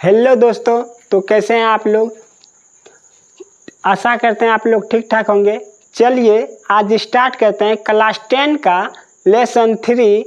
Hello दोस्तों, तो कैसे हैं आप लोग। आशा करते हैं आप लोग ठीक ठाक होंगे। चलिए आज स्टार्ट करते हैं क्लास 10 का लेसन 3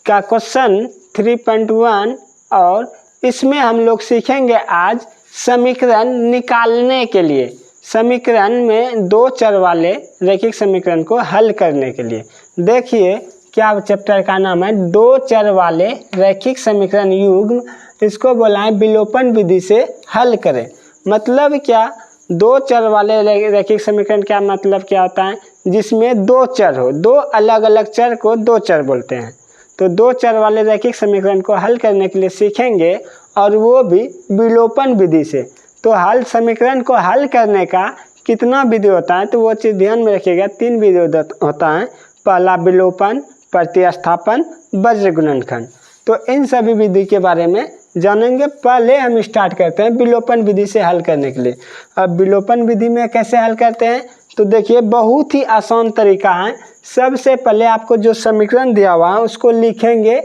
का क्वेश्चन 3.1 और इसमें हम लोग सीखेंगे आज समीकरण निकालने के लिए, समीकरण में दो चर वाले रैखिक समीकरण को हल करने के लिए। देखिए क्या चैप्टर का नाम है, दो चर वाले रैखिक समीकरण युग्म। इसको बोला है विलोपन विधि से हल करें। मतलब क्या, दो चर वाले रैखिक समीकरण क्या मतलब क्या होता है, जिसमें दो चर हो, दो अलग अलग चर को दो चर बोलते हैं। तो दो चर वाले रैखिक समीकरण को हल करने के लिए सीखेंगे और वो भी विलोपन विधि से। तो हल समीकरण को हल करने का कितना विधि होता है, तो वो चीज़ ध्यान में रखिएगा। 3 विधि होता है। पहला विलोपन, प्रतिस्थापन, वज्र गुणनखंड। तो इन सभी विधि के बारे में जानेंगे। पहले हम स्टार्ट करते हैं विलोपन विधि से हल करने के लिए। अब विलोपन विधि में कैसे हल करते हैं, तो देखिए बहुत ही आसान तरीका है। सबसे पहले आपको जो समीकरण दिया हुआ है उसको लिखेंगे।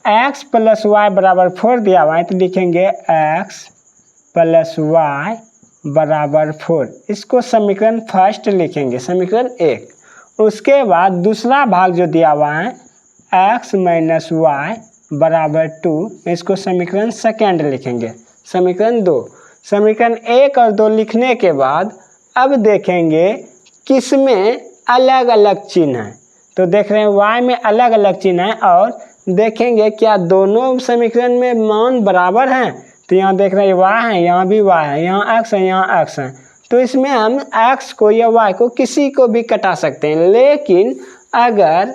x + y = 4 दिया हुआ है, तो लिखेंगे x + y = 4। इसको समीकरण फर्स्ट लिखेंगे, समीकरण 1। उसके बाद दूसरा भाग जो दिया हुआ है x - y = 2, इसको समीकरण सेकेंड लिखेंगे, समीकरण 2। समीकरण 1 और 2 लिखने के बाद अब देखेंगे किसमें अलग अलग चिन्ह है। तो देख रहे हैं y में अलग अलग चिन्ह है और देखेंगे क्या दोनों समीकरण में मान बराबर हैं। तो यहाँ देख रहे हैं y है, यहाँ भी y है, यहाँ x है, यहाँ x है। तो इसमें हम x को या y को किसी को भी कटा सकते हैं, लेकिन अगर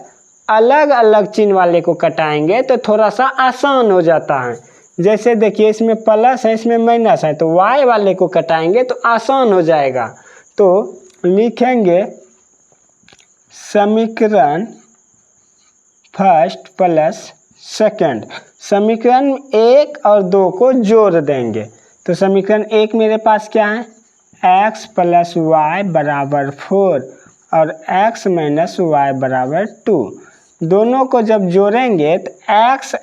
अलग अलग चिन्ह वाले को कटाएंगे तो थोड़ा सा आसान हो जाता है। जैसे देखिए इसमें प्लस है, इसमें माइनस है, तो y वाले को कटाएंगे तो आसान हो जाएगा। तो लिखेंगे समीकरण फर्स्ट प्लस सेकंड। समीकरण 1 और 2 को जोड़ देंगे। तो समीकरण 1 मेरे पास क्या है, x + y = 4 और x - y = 2। दोनों को जब जोड़ेंगे तो x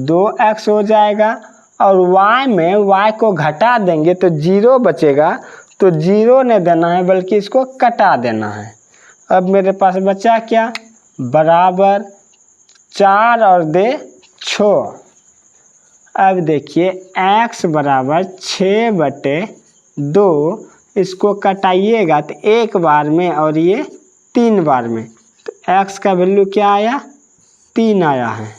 2x हो जाएगा और y में y को घटा देंगे तो 0 बचेगा। तो 0 नहीं देना है बल्कि इसको कटा देना है। अब मेरे पास बचा क्या, बराबर 4 और 6। अब देखिए x = 6/2, इसको कटाइएगा तो एक बार में और ये 3 बार में। तो x का वैल्यू क्या आया, 3 आया है।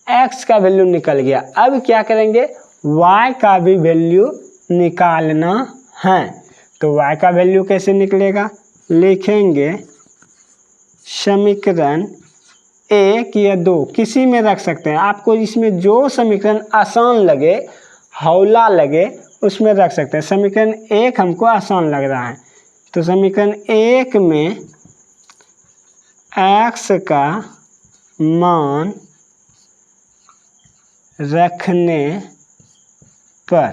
x का वैल्यू निकल गया। अब क्या करेंगे, y का भी वैल्यू निकालना है। तो y का वैल्यू कैसे निकलेगा, लिखेंगे समीकरण 1 या 2 किसी में रख सकते हैं। आपको इसमें जो समीकरण आसान लगे, हौला लगे, उसमें रख सकते हैं। समीकरण 1 हमको आसान लग रहा है, तो समीकरण 1 में x का मान रखने पर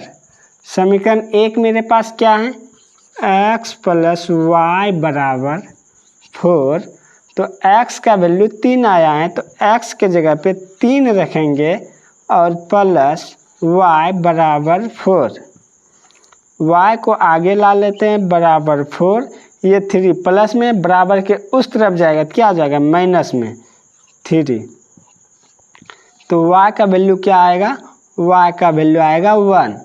समीकरण 1 मेरे पास क्या है, x + y = 4। तो x का वैल्यू 3 आया है, तो x के जगह पे 3 रखेंगे और प्लस y = 4। y को आगे ला लेते हैं, बराबर 4। ये 3 प्लस में बराबर के उस तरफ जाएगा, क्या आ जाएगा, माइनस में 3। तो y का वैल्यू क्या आएगा, y का वैल्यू आएगा 1।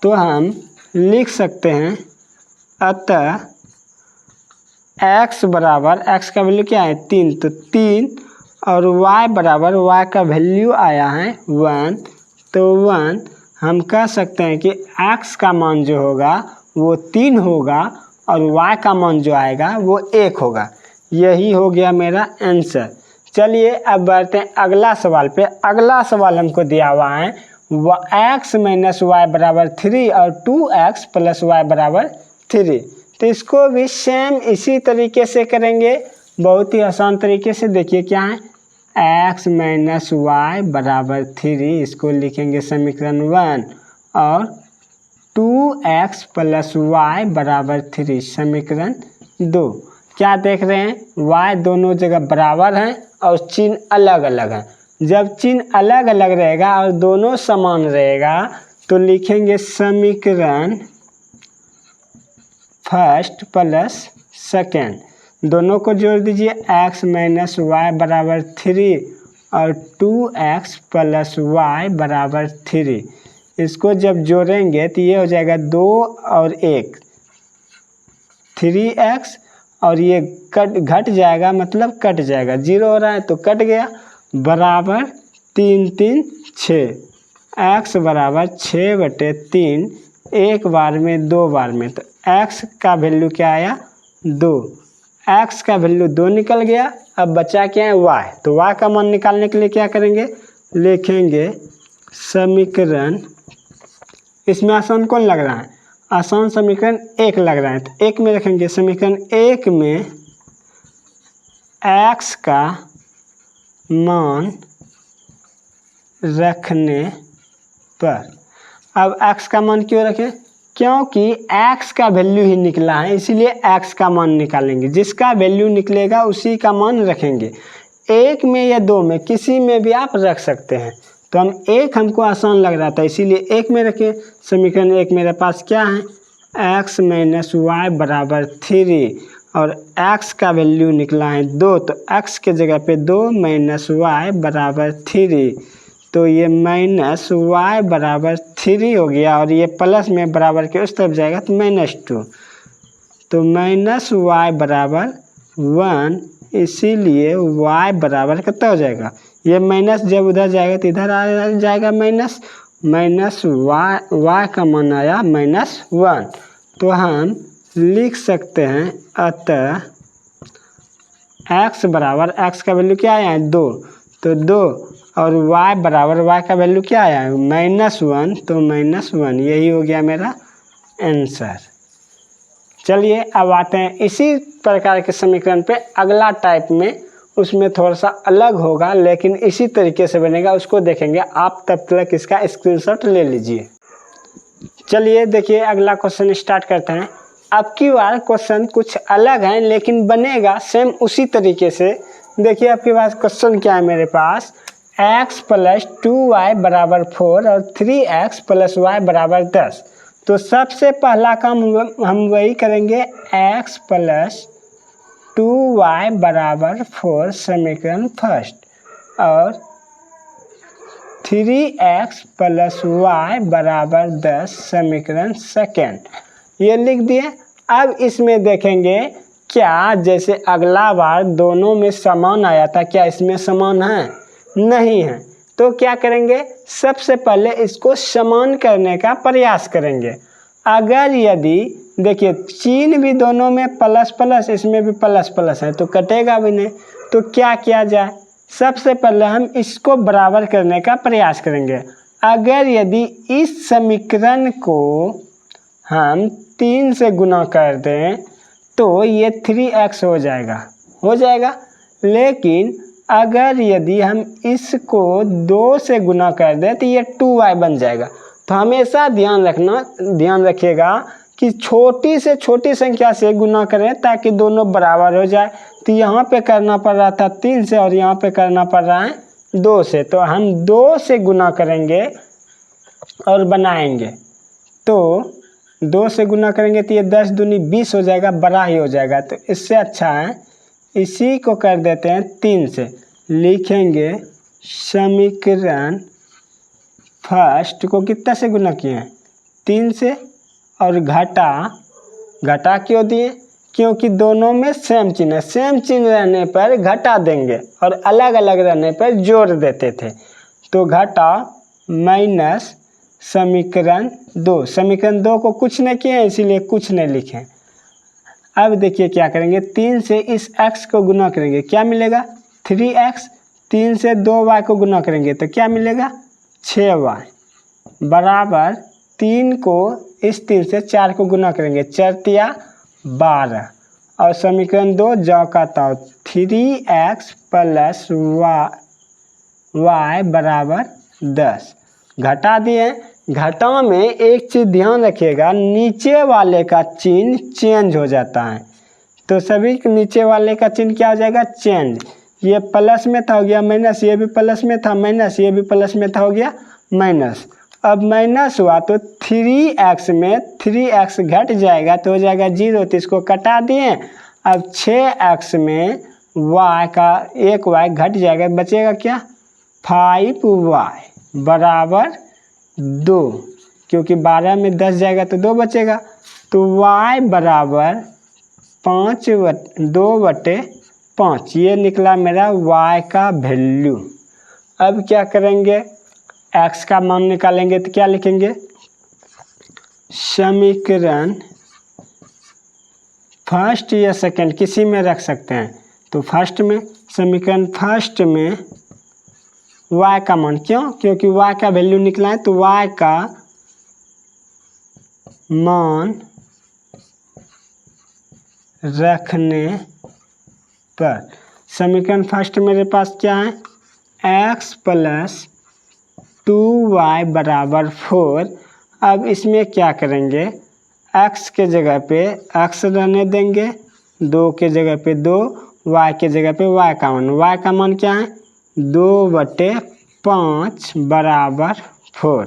तो हम लिख सकते हैं अतः x का वैल्यू क्या है, 3। तो 3 और y का वैल्यू आया है 1। तो 1 हम कह सकते हैं कि x का मान जो होगा वो 3 होगा और y का मान जो आएगा वो 1 होगा। यही हो गया मेरा आंसर। चलिए अब बढ़ते हैं अगला सवाल पे। अगला सवाल हमको दिया हुआ है x - y = 3 और 2x + y = 3। तो इसको भी सेम इसी तरीके से करेंगे, बहुत ही आसान तरीके से। देखिए क्या है, x - y = 3, इसको लिखेंगे समीकरण 1 और 2x + y = 3 समीकरण 2। क्या देख रहे हैं, y दोनों जगह बराबर हैं और चिन्ह अलग अलग हैं। जब चिन्ह अलग अलग रहेगा और दोनों समान रहेगा तो लिखेंगे समीकरण फर्स्ट प्लस सेकेंड। दोनों को जोड़ दीजिए, x माइनस वाई बराबर 3 और 2x प्लस वाई बराबर 3। इसको जब जोड़ेंगे तो ये हो जाएगा 2 और 1 3x, और ये घट जाएगा, मतलब कट जाएगा, 0 हो रहा है तो कट गया, बराबर 3 3 6। x बराबर 6/3, एक बार में 2 बार में, तो x का वैल्यू क्या आया 2। x का वैल्यू 2 निकल गया। अब बचा क्या है y, तो y का मान निकालने के लिए क्या करेंगे, लिखेंगे समीकरण, इसमें आसान कौन लग रहा है, आसान समीकरण 1 लग रहा है, तो 1 में रखेंगे। समीकरण 1 में x का मान रखने पर, अब x का मान क्यों रखें, क्योंकि x का वैल्यू ही निकला है, इसीलिए x का मान निकालेंगे। जिसका वैल्यू निकलेगा उसी का मान रखेंगे। 1 में या 2 में किसी में भी आप रख सकते हैं, तो हम 1 हमको आसान लग रहा था इसीलिए 1 में रखें। समीकरण 1 मेरे पास क्या है, x माइनस वाई बराबर 3 और x का वैल्यू निकला है 2, तो x के जगह पे 2 माइनस वाई बराबर 3, तो ये माइनस वाई बराबर 3 हो गया, और ये प्लस में बराबर के उस तरफ जाएगा तो -2, तो माइनस वाई बराबर 1, इसीलिए y बराबर कितना हो जाएगा, ये माइनस जब उधर जाएगा तो इधर आ जाएगा माइनस, माइनस y का मान आया -1। तो हम लिख सकते हैं अतः x बराबर, x का वैल्यू क्या आया है 2, तो 2, और y बराबर, y का वैल्यू क्या आया है -1, तो -1, यही हो गया मेरा आंसर। चलिए अब आते हैं इसी प्रकार के समीकरण पे अगला टाइप में, उसमें थोड़ा सा अलग होगा लेकिन इसी तरीके से बनेगा, उसको देखेंगे आप। तब तक इसका स्क्रीनशॉट ले लीजिए। चलिए देखिए अगला क्वेश्चन स्टार्ट करते हैं। अब की बार क्वेश्चन कुछ अलग है लेकिन बनेगा सेम उसी तरीके से। देखिए आपके पास क्वेश्चन क्या है, मेरे पास x प्लस 2y बराबर 4 और 3x प्लस y बराबर 10। तो सबसे पहला काम हम वही करेंगे, x प्लस 2y बराबर 4 समीकरण फर्स्ट, और 3x प्लस y बराबर 10 समीकरण सेकेंड, ये लिख दिए। अब इसमें देखेंगे क्या, जैसे अगला बार दोनों में समान आया था, क्या इसमें समान है, नहीं है, तो क्या करेंगे, सबसे पहले इसको समान करने का प्रयास करेंगे। अगर यदि देखिए चिन्ह भी दोनों में प्लस प्लस, इसमें भी प्लस प्लस है तो कटेगा भी नहीं, तो क्या किया जाए, सबसे पहले हम इसको बराबर करने का प्रयास करेंगे। अगर यदि इस समीकरण को हम 3 से गुना कर दें तो ये 3x हो जाएगा, लेकिन अगर यदि हम इसको 2 से गुना कर दें तो ये 2y बन जाएगा। तो हमेशा ध्यान रखिएगा कि छोटी से छोटी संख्या से गुना करें ताकि दोनों बराबर हो जाए। तो यहाँ पे करना पड़ रहा था 3 से और यहाँ पे करना पड़ रहा है 2 से, तो हम 2 से गुना करेंगे और बनाएंगे। तो 2 से गुना करेंगे तो ये 10 दूनी 20 हो जाएगा, बड़ा ही हो जाएगा। तो इससे अच्छा है इसी को कर देते हैं 3 से, लिखेंगे समीकरण फर्स्ट को कितना से गुना किए हैं 3 से, और घटा क्यों दिए, क्योंकि दोनों में सेम चिन्ह है, सेम चिन्ह रहने पर घटा देंगे और अलग अलग रहने पर जोड़ देते थे। तो घटा माइनस समीकरण 2, समीकरण 2 को कुछ नहीं किए इसीलिए कुछ नहीं लिखे। अब देखिए क्या करेंगे, 3 से इस x को गुना करेंगे, क्या मिलेगा 3x, 3 से 2y को गुना करेंगे तो क्या मिलेगा 6y, बराबर 3 को इस 3 से 4 को गुना करेंगे, 4 तिया 12, और समीकरण 2 जाओ का ताओ 3x प्लस y बराबर 10। घटा दिए। घटा में एक चीज़ ध्यान रखिएगा, नीचे वाले का चिन्ह चेंज हो जाता है। तो सभी नीचे वाले का चिन्ह क्या हो जाएगा, चेंज। ये प्लस में था हो गया माइनस, ये भी प्लस में था माइनस, ये भी प्लस में था हो गया माइनस। अब माइनस हुआ तो 3x में 3x घट जाएगा तो हो जाएगा 0, तो इसको कटा दिए। अब 6x में y का एक y घट जाएगा, बचेगा क्या 5y बराबर 2, क्योंकि 12 में 10 जाएगा तो 2 बचेगा। तो y बराबर 2/5 ये निकला मेरा y का वैल्यू। अब क्या करेंगे, x का मान निकालेंगे तो क्या लिखेंगे, समीकरण फर्स्ट या सेकंड किसी में रख सकते हैं। तो फर्स्ट में, समीकरण फर्स्ट में y का मान, क्यों, क्योंकि y का वैल्यू निकला है, तो y का मान रखने पर समीकरण फर्स्ट मेरे पास क्या है, x + 2y बराबर 4। अब इसमें क्या करेंगे, x के जगह पे x रहने देंगे, 2 के जगह पे 2, y के जगह पे y का मान क्या है 2/5 बराबर 4।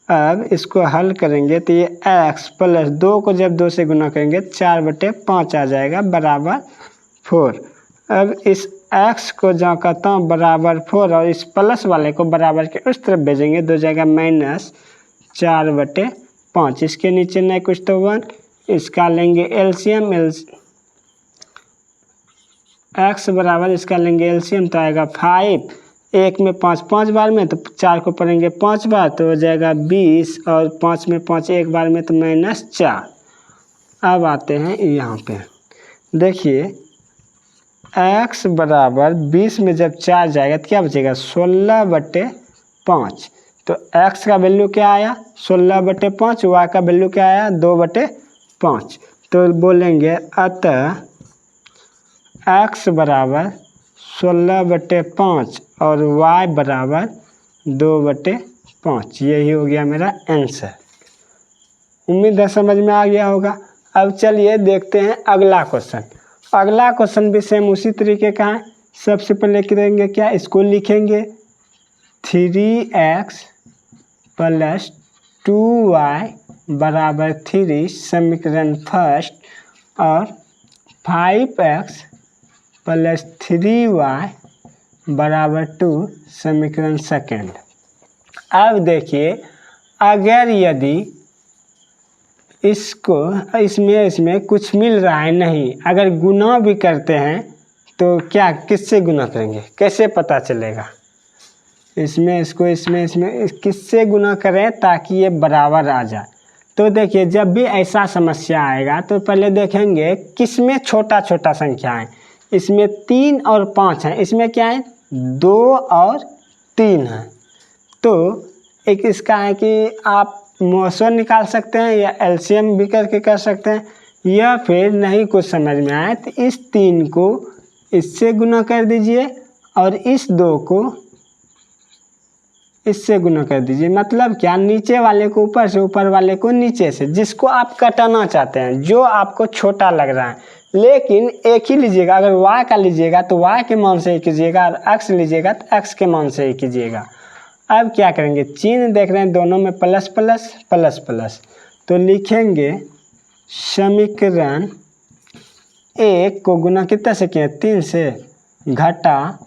अब इसको हल करेंगे तो ये x + 2 को जब 2 से गुना करेंगे 4/5 आ जाएगा बराबर 4। अब इस x को जहाँ कहता हूँ बराबर 4 और इस प्लस वाले को बराबर के उस तरफ भेजेंगे, 2 जाएगा -4/5। इसके नीचे नहीं कुछ तो 1, इसका लेंगे एलसीएम, x बराबर इसका लेंगे एलसीएम तो आएगा 5, 1 में 5 5 बार में, तो 4 को पढ़ेंगे 5 बार तो हो जाएगा 20, और 5 में 5 एक बार में तो -4। अब आते हैं यहाँ पे, देखिए x बराबर 20 में जब 4 जाएगा तो क्या बचेगा 16/5। तो x का वैल्यू क्या आया 16/5, y का वैल्यू क्या आया 2/5। तो बोलेंगे अतः x बराबर 16/5 और y बराबर 2/5। यही हो गया मेरा आंसर। उम्मीद है समझ में आ गया होगा। अब चलिए देखते हैं अगला क्वेश्चन। अगला क्वेश्चन भी सेम उसी तरीके का है। सबसे पहले करेंगे क्या, इसको लिखेंगे 3x + 2y बराबर 3 समीकरण फर्स्ट, और 5x + 3y बराबर 2 समीकरण सेकंड। अब देखिए, अगर यदि इसमें कुछ मिल रहा है नहीं, अगर गुना भी करते हैं तो क्या किससे गुना करेंगे, कैसे पता चलेगा, इसमें किससे गुना करें ताकि ये बराबर आ जाए। तो देखिए, जब भी ऐसा समस्या आएगा तो पहले देखेंगे किसमें छोटा छोटा संख्या है। इसमें 3 और 5 है, इसमें क्या है 2 और 3 है। तो एक इसका है कि आप मौसम निकाल सकते हैं या एलसीएम भी करके कर सकते हैं, या फिर नहीं कुछ समझ में आए तो इस 3 को इससे गुना कर दीजिए और इस 2 को इससे गुना कर दीजिए। मतलब क्या, नीचे वाले को ऊपर से, ऊपर वाले को नीचे से, जिसको आप कटाना चाहते हैं, जो आपको छोटा लग रहा है। लेकिन एक ही लीजिएगा, अगर y का लीजिएगा तो y के मान से ही कीजिएगा, और x लीजिएगा तो x के मान से ही कीजिएगा। अब क्या करेंगे, चिन्ह देख रहे हैं दोनों में प्लस प्लस प्लस प्लस, तो लिखेंगे समीकरण 1 को गुना कितना से किए 3 से, घटा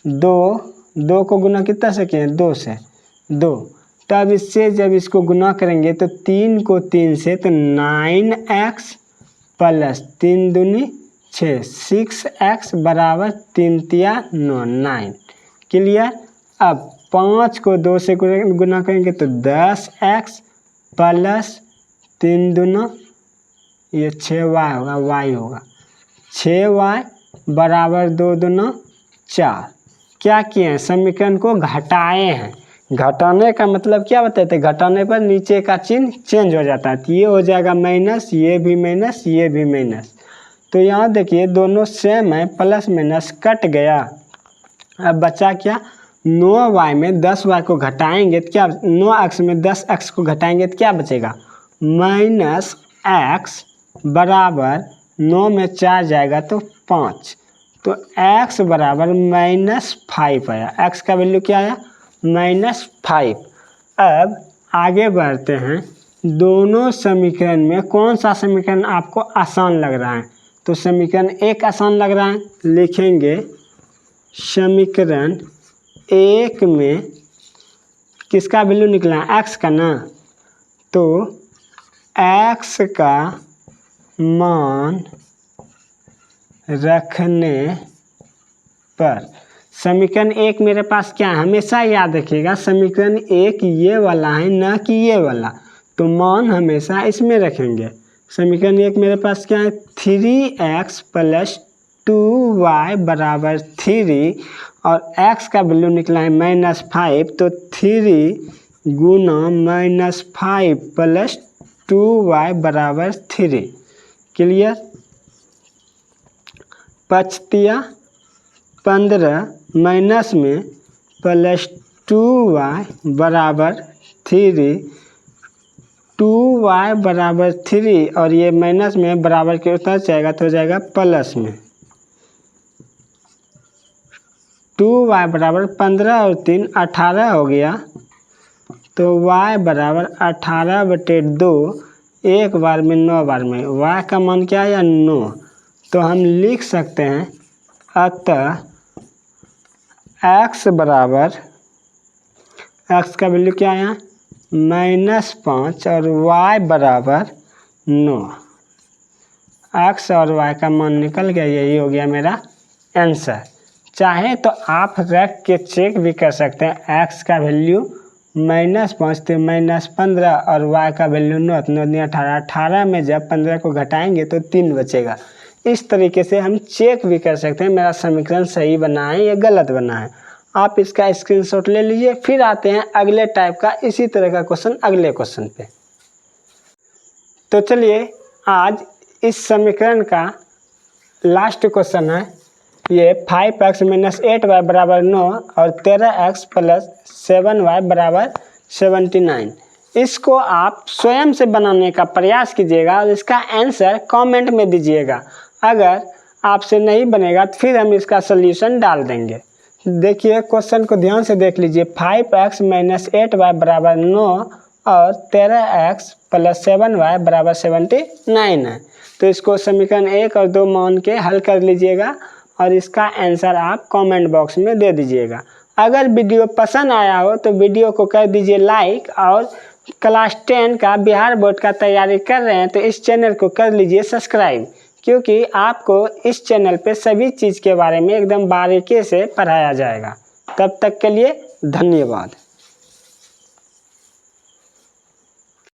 2 को गुना कितना से किए 2 से 2। तब इससे जब इसको गुना करेंगे तो 3 को 3 से, तो 9x + 3 दूनी 6, 6x बराबर 3 तिया 9, 9। क्लियर। अब 5 को 2 से गुना करेंगे तो 10x + 3 दूना ये 6y होगा, y होगा 6y बराबर 2 दूना 4। क्या किए हैं, समीकरण को घटाए हैं। घटाने का मतलब क्या बताते हैं, घटाने पर नीचे का चिन्ह चेंज हो जाता है। तो ये हो जाएगा माइनस, ये भी माइनस, ये भी माइनस। तो यहाँ देखिए दोनों सेम है, प्लस माइनस कट गया। अब बचा क्या, 9y में 10y को घटाएंगे तो क्या, 9x में 10x को घटाएंगे तो क्या बचेगा -x बराबर 9 में 4 जाएगा तो 5। तो x बराबर -5 आया। x का वैल्यू क्या आया? -5। अब आगे बढ़ते हैं। दोनों समीकरण में कौन सा समीकरण आपको आसान लग रहा है? तो समीकरण 1 आसान लग रहा है, लिखेंगे समीकरण 1 में किसका वैल्यू निकला है? x का ना। तो x का मान रखने पर समीकरण 1 मेरे पास क्या है? हमेशा याद रखिएगा समीकरण 1 ये वाला है, ना कि ये वाला। तो मान हमेशा इसमें रखेंगे। समीकरण 1 मेरे पास क्या है? 3x + 2y = 3 और x का वैल्यू निकला है -5। तो 3 × -5 + 2y = 3। क्लियर? पचतिया 15 माइनस में +2y = 3, 2y = 3 और ये माइनस में बराबर के उतर जाएगा तो हो जाएगा प्लस में। 2y = 15 और 3 18 हो गया। तो y = 18/2, एक बार में 9 बार में। y का मान क्या है? 9। तो हम लिख सकते हैं अतः x बराबर, x का वैल्यू क्या है? -5 और y बराबर 9। x और y का मान निकल गया, यही हो गया मेरा आंसर। चाहे तो आप रख के चेक भी कर सकते हैं। x का वैल्यू -5 तो -15 और y का वैल्यू 9 तो 9 18, 18 में जब 15 को घटाएंगे तो 3 बचेगा। इस तरीके से हम चेक भी कर सकते हैं मेरा समीकरण सही बना है या गलत बना है। आप इसका स्क्रीनशॉट ले लीजिए। फिर आते हैं अगले टाइप का इसी तरह का क्वेश्चन अगले क्वेश्चन पे। तो चलिए आज इस समीकरण का लास्ट क्वेश्चन है। ये 5x - 8y = 9 और 13x + 7y = 79। इसको आप स्वयं से बनाने का प्रयास कीजिएगा और इसका आंसर कमेंट में दीजिएगा। अगर आपसे नहीं बनेगा तो फिर हम इसका सॉल्यूशन डाल देंगे। देखिए क्वेश्चन को ध्यान से देख लीजिए। 5x - 8y = 9 और 13x + 7y = 79 है। तो इसको समीकरण 1 और 2 मान के हल कर लीजिएगा और इसका आंसर आप कमेंट बॉक्स में दे दीजिएगा। अगर वीडियो पसंद आया हो तो वीडियो को कर दीजिए लाइक और क्लास 10 का बिहार बोर्ड का तैयारी कर रहे हैं तो इस चैनल को कर लीजिए सब्सक्राइब, क्योंकि आपको इस चैनल पे सभी चीज़ के बारे में एकदम बारीकी से पढ़ाया जाएगा। तब तक के लिए धन्यवाद।